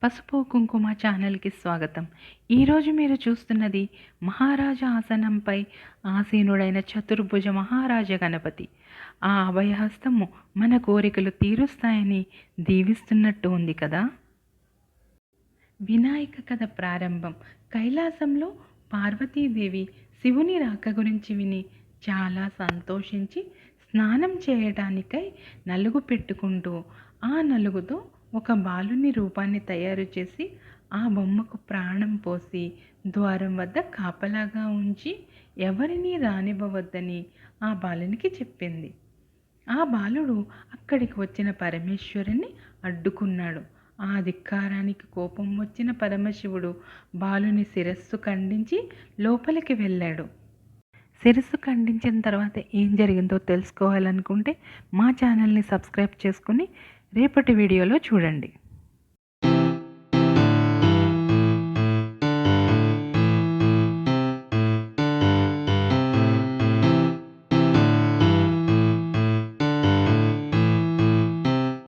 పసుపు కుంకుమ ఛానల్కి స్వాగతం. ఈరోజు మీరు చూస్తున్నది మహారాజా ఆసనంపై ఆసీనుడైన చతుర్భుజ మహారాజ గణపతి. ఆ అభయహస్తము మన కోరికలు తీరుస్తాయని దీవిస్తున్నట్టు ఉంది కదా. వినాయక కథ ప్రారంభం. కైలాసంలో పార్వతీదేవి శివుని రాక గురించి విని చాలా సంతోషించి స్నానం చేయడానికై నలుగు పెట్టుకుంటూ ఆ నలుగుతో ఒక బాలుని రూపాన్ని తయారు చేసి ఆ బొమ్మకు ప్రాణం పోసి ద్వారం వద్ద కాపలాగా ఉంచి ఎవరినీ రానివ్వవద్దని ఆ బాలునికి చెప్పింది. ఆ బాలుడు అక్కడికి వచ్చిన పరమేశ్వరుని అడ్డుకున్నాడు. ఆ ధిక్కారానికి కోపం వచ్చిన పరమశివుడు బాలుని శిరస్సు ఖండించి లోపలికి వెళ్ళాడు. శిరస్సు ఖండించిన తర్వాత ఏం జరిగిందో తెలుసుకోవాలనుకుంటే మా ఛానల్ని సబ్స్క్రైబ్ చేసుకుని రేపటి వీడియోలో చూడండి.